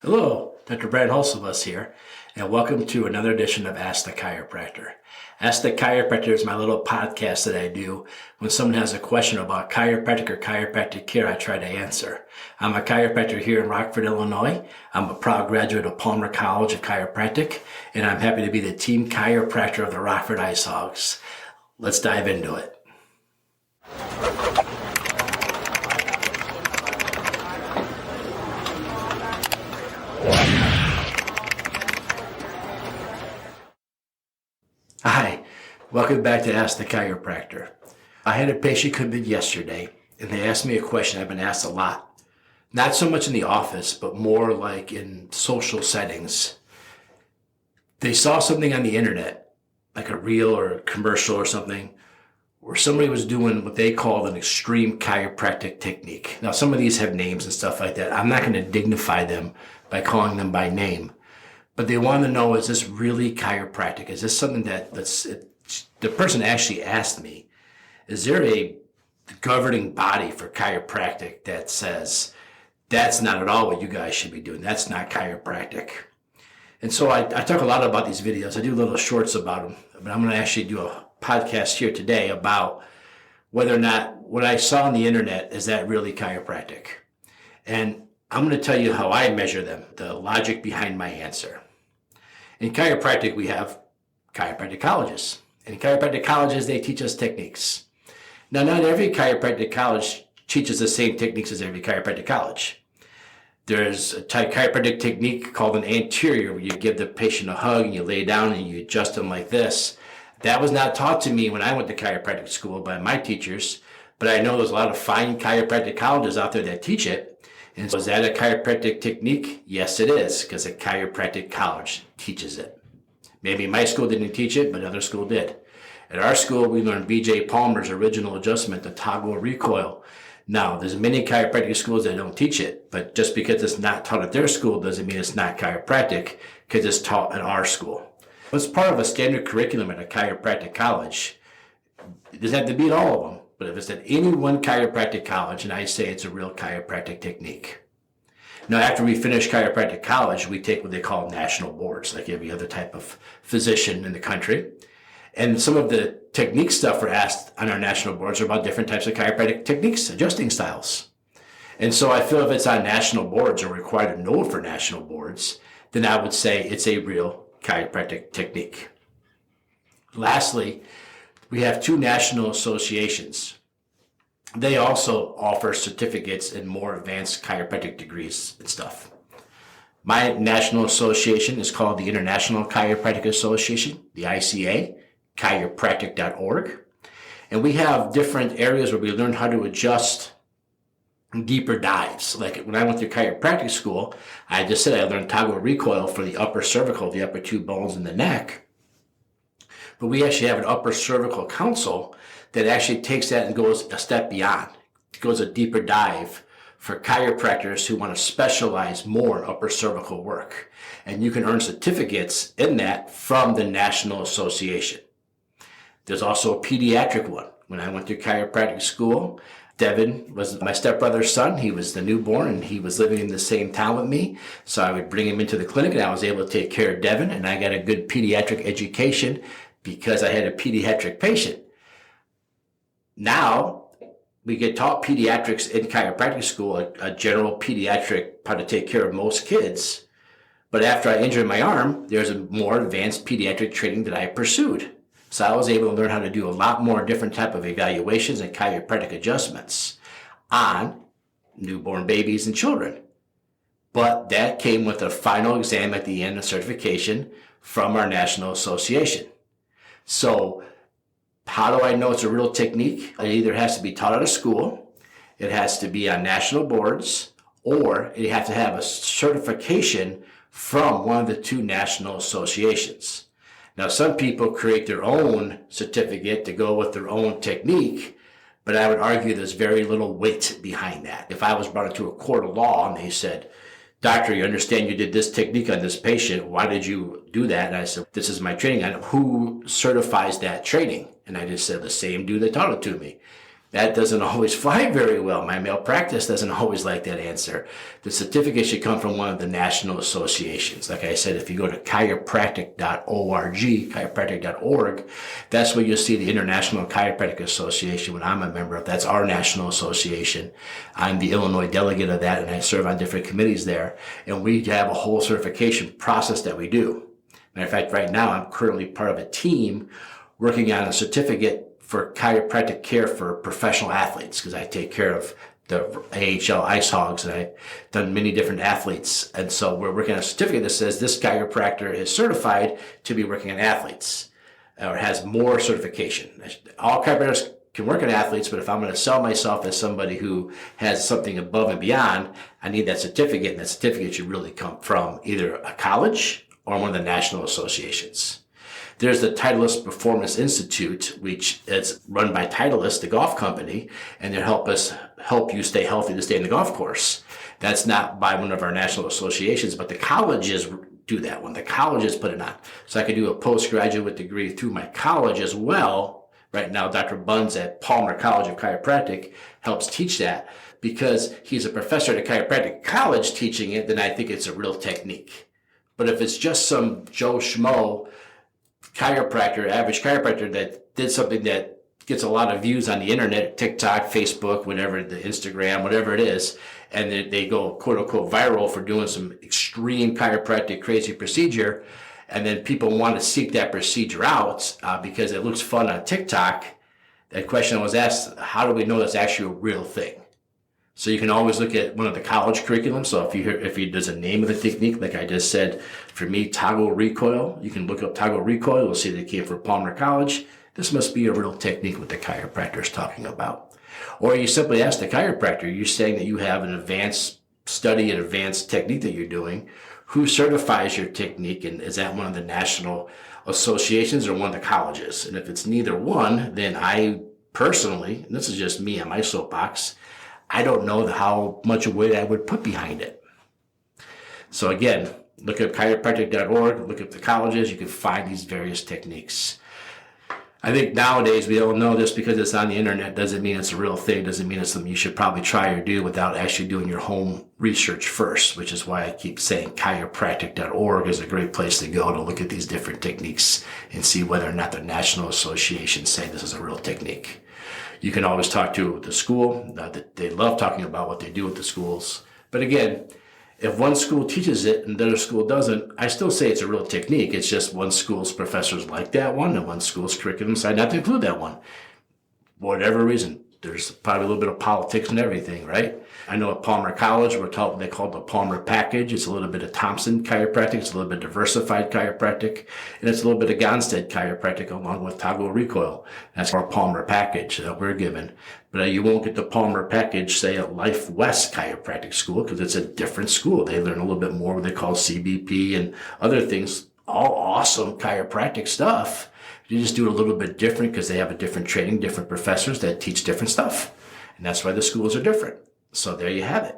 Hello, Dr. Brant Hulsebus here, and welcome to another edition of Ask the Chiropractor. Ask the Chiropractor is my little podcast that I do when someone has a question about chiropractic or chiropractic care. I try to answer. I'm a chiropractor here in Rockford, Illinois. I'm a proud graduate of Palmer College of Chiropractic, and I'm happy to be the team chiropractor of the Rockford Ice Hogs. Let's dive into it. Hi, welcome back to Ask the Chiropractor. I had a patient come in yesterday and they asked me a question I've been asked a lot. Not so much in the office, but more like in social settings. They saw something on the internet, like a reel or a commercial or something, where somebody was doing what they called an extreme chiropractic technique. Now, some of these have names and stuff like that. I'm not going to dignify them by calling them by name. But they want to know, is this really chiropractic? Is this something the person actually asked me, is there a governing body for chiropractic that says, that's not at all what you guys should be doing. That's not chiropractic. And so I talk a lot about these videos. I do little shorts about them, but I'm going to actually do a podcast here today about whether or not what I saw on the internet, is that really chiropractic? And I'm going to tell you how I measure them, the logic behind my answer. In chiropractic, we have chiropractic colleges. And in chiropractic colleges, they teach us techniques. Now, not every chiropractic college teaches the same techniques as every chiropractic college. There's a chiropractic technique called an anterior, where you give the patient a hug and you lay down and you adjust them like this. That was not taught to me when I went to chiropractic school by my teachers, but I know there's a lot of fine chiropractic colleges out there that teach it. And so is that a chiropractic technique? Yes, it is, because a chiropractic college teaches it. Maybe my school didn't teach it, but another school did. At our school, we learned B.J. Palmer's original adjustment, the toggle recoil. Now, there's many chiropractic schools that don't teach it, but just because it's not taught at their school doesn't mean it's not chiropractic, because it's taught at our school. It's part of a standard curriculum at a chiropractic college. It doesn't have to be at all of them. But if it's at any one chiropractic college, and I say it's a real chiropractic technique. Now, after we finish chiropractic college, we take what they call national boards, like every other type of physician in the country. And some of the technique stuff we're asked on our national boards are about different types of chiropractic techniques, adjusting styles. And so I feel if it's on national boards or required to know for national boards, then I would say it's a real chiropractic technique. Lastly, we have two national associations. They also offer certificates and more advanced chiropractic degrees and stuff. My national association is called the International Chiropractic Association, the ICA, chiropractic.org. And we have different areas where we learn how to adjust deeper dives. Like when I went through chiropractic school, I just said I learned toggle recoil for the upper cervical, the upper two bones in the neck. But we actually have an upper cervical council that actually takes that and goes a step beyond. It goes a deeper dive for chiropractors who want to specialize more in upper cervical work. And you can earn certificates in that from the National Association. There's also a pediatric one. When I went through chiropractic school, Devin was my stepbrother's son. He was the newborn and he was living in the same town with me. So I would bring him into the clinic and I was able to take care of Devin, and I got a good pediatric education because I had a pediatric patient. Now, we get taught pediatrics in chiropractic school, a general pediatric, how to take care of most kids. But after I injured my arm, there's a more advanced pediatric training that I pursued. So I was able to learn how to do a lot more different type of evaluations and chiropractic adjustments on newborn babies and children. But that came with a final exam at the end of certification from our National Association. So how do I know it's a real technique? It either has to be taught at a school, it has to be on national boards, or you have to have a certification from one of the two national associations. Now, some people create their own certificate to go with their own technique, but I would argue there's very little weight behind that. If I was brought into a court of law and they said, "Doctor, you understand you did this technique on this patient. Why did you do that?" And I said, "This is my training." And who certifies that training? And I just said, the same dude that taught it to me. That doesn't always fly very well. My malpractice doesn't always like that answer. The certificate should come from one of the national associations. Like I said, if you go to chiropractic.org, that's where you'll see the International Chiropractic Association, what I'm a member of. That's our national association. I'm the Illinois delegate of that, and I serve on different committees there. And we have a whole certification process that we do. Matter of fact, right now, I'm currently part of a team working on a certificate for chiropractic care for professional athletes, because I take care of the AHL Ice Hogs, and I've done many different athletes. And so we're working on a certificate that says this chiropractor is certified to be working on athletes, or has more certification. All chiropractors can work on athletes, but if I'm going to sell myself as somebody who has something above and beyond, I need that certificate, and that certificate should really come from either a college or one of the national associations. There's the Titleist Performance Institute, which is run by Titleist, the golf company, and they help you stay healthy to stay in the golf course. That's not by one of our national associations, but the colleges do that one. The colleges put it on. So I could do a postgraduate degree through my college as well. Right now, Dr. Buns at Palmer College of Chiropractic helps teach that. Because he's a professor at a chiropractic college teaching it, then I think it's a real technique. But if it's just some Joe Schmo chiropractor, average chiropractor that did something that gets a lot of views on the internet, TikTok, Facebook, whatever, the Instagram, whatever it is, and they go quote unquote viral for doing some extreme chiropractic crazy procedure, and then people want to seek that procedure out because it looks fun on TikTok. That question was asked, how do we know that's actually a real thing? So you can always look at one of the college curriculums. So if there's a name of the technique, like I just said, for me, toggle recoil, you can look up toggle recoil. You'll see that it came from Palmer College. This must be a real technique what the chiropractor is talking about. Or you simply ask the chiropractor, you're saying that you have an advanced study, an advanced technique that you're doing. Who certifies your technique? And is that one of the national associations or one of the colleges? And if it's neither one, then I personally, and this is just me on my soapbox, I don't know how much weight I would put behind it. So again, look at chiropractic.org, look at the colleges, you can find these various techniques. I think nowadays we don't know this because it's on the internet doesn't mean it's a real thing, doesn't mean it's something you should probably try or do without actually doing your home research first, which is why I keep saying chiropractic.org is a great place to go to look at these different techniques and see whether or not the national associations say this is a real technique. You can always talk to the school. They love talking about what they do with the schools. But again, if one school teaches it and the other school doesn't, I still say it's a real technique. It's just one school's professors like that one and one school's curriculum decide not to include that one. Whatever reason. There's probably a little bit of politics and everything, right? I know at Palmer College, they call it the Palmer package. It's a little bit of Thompson chiropractic. It's a little bit diversified chiropractic. And it's a little bit of Gonstead chiropractic along with toggle recoil. That's our Palmer package that we're given. But you won't get the Palmer package, say, at Life West Chiropractic School because it's a different school. They learn a little bit more what they call CBP and other things. All awesome chiropractic stuff. You just do it a little bit different because they have a different training, different professors that teach different stuff. And that's why the schools are different. So there you have it.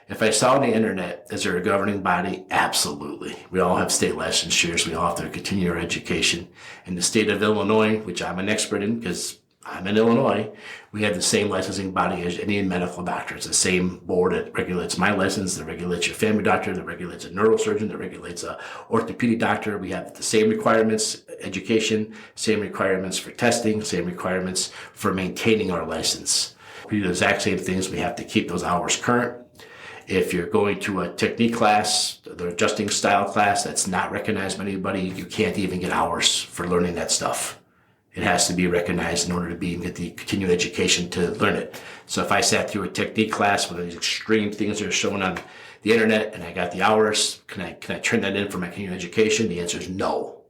If I saw on the internet, is there a governing body? Absolutely. We all have state licensures. We all have to continue our education. In the state of Illinois, which I'm an expert in because I'm in Illinois, we have the same licensing body as any medical doctor. It's the same board that regulates my license, that regulates your family doctor, that regulates a neurosurgeon, that regulates a orthopedic doctor. We have the same requirements, education, same requirements for testing, same requirements for maintaining our license. We do the exact same things. We have to keep those hours current. If you're going to a technique class, the adjusting style class that's not recognized by anybody, you can't even get hours for learning that stuff. It has to be recognized in order to get the continued education to learn it. So if I sat through a technique class with these extreme things that are shown on the internet and I got the hours, can I turn that in for my continued education? The answer is no.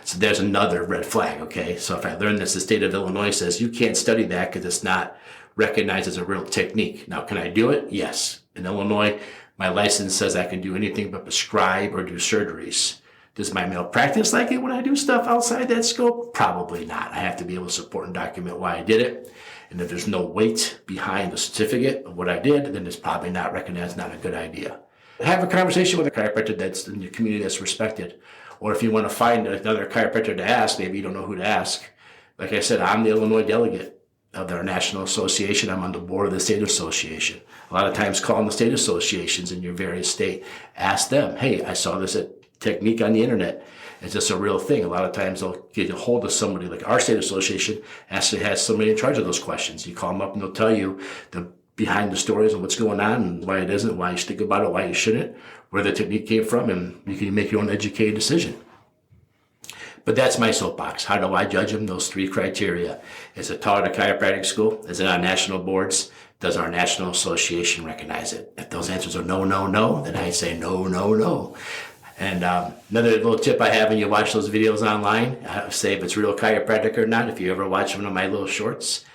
So there's another red flag, okay? So if I learn this, the state of Illinois says you can't study that because it's not recognized as a real technique. Now, can I do it? Yes. In Illinois, my license says I can do anything but prescribe or do surgeries. Does my malpractice like it when I do stuff outside that scope? Probably not. I have to be able to support and document why I did it. And if there's no weight behind the certificate of what I did, then it's probably not recognized, not a good idea. Have a conversation with a chiropractor that's in your community that's respected. Or if you want to find another chiropractor to ask, maybe you don't know who to ask. Like I said, I'm the Illinois delegate. of our national association. I'm on the board of the state association. A lot of times call on the state associations in your various state. Ask them, hey, I saw this technique on the internet. Is this a real thing? A lot of times they'll get a hold of somebody like our state association actually has somebody in charge of those questions. You call them up and they'll tell you the behind the stories and what's going on and why it isn't, why you should think about it, why you shouldn't, where the technique came from, and you can make your own educated decision. But that's my soapbox. How do I judge them? Those 3 criteria. Is it taught at a chiropractic school? Is it on national boards? Does our national association recognize it? If those answers are no, no, no, then I say no, no, no. And another little tip I have when you watch those videos online, I say if it's real chiropractic or not, if you ever watch one of my little shorts,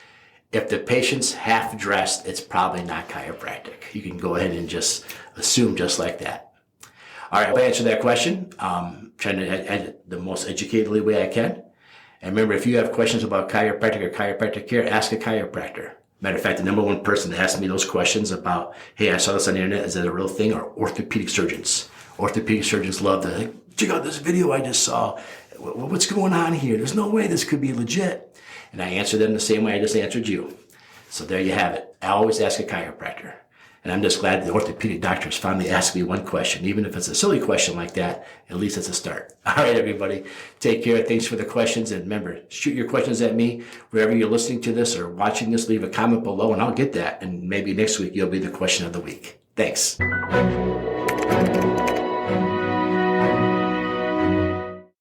if the patient's half dressed, it's probably not chiropractic. You can go ahead and just assume just like that. All right, I'll answer that question. Trying to edit the most educatedly way I can. And remember, if you have questions about chiropractic or chiropractic care, ask a chiropractor. Matter of fact, the number one person that asked me those questions about, hey, I saw this on the internet, is that a real thing, are orthopedic surgeons. Orthopedic surgeons love to, check out this video I just saw. What's going on here? There's no way this could be legit. And I answer them the same way I just answered you. So there you have it. I always ask a chiropractor. And I'm just glad the orthopedic doctors finally asked me one question. Even if it's a silly question like that, at least it's a start. All right, everybody. Take care. Thanks for the questions. And remember, shoot your questions at me. Wherever you're listening to this or watching this, leave a comment below and I'll get that. And maybe next week you'll be the question of the week. Thanks.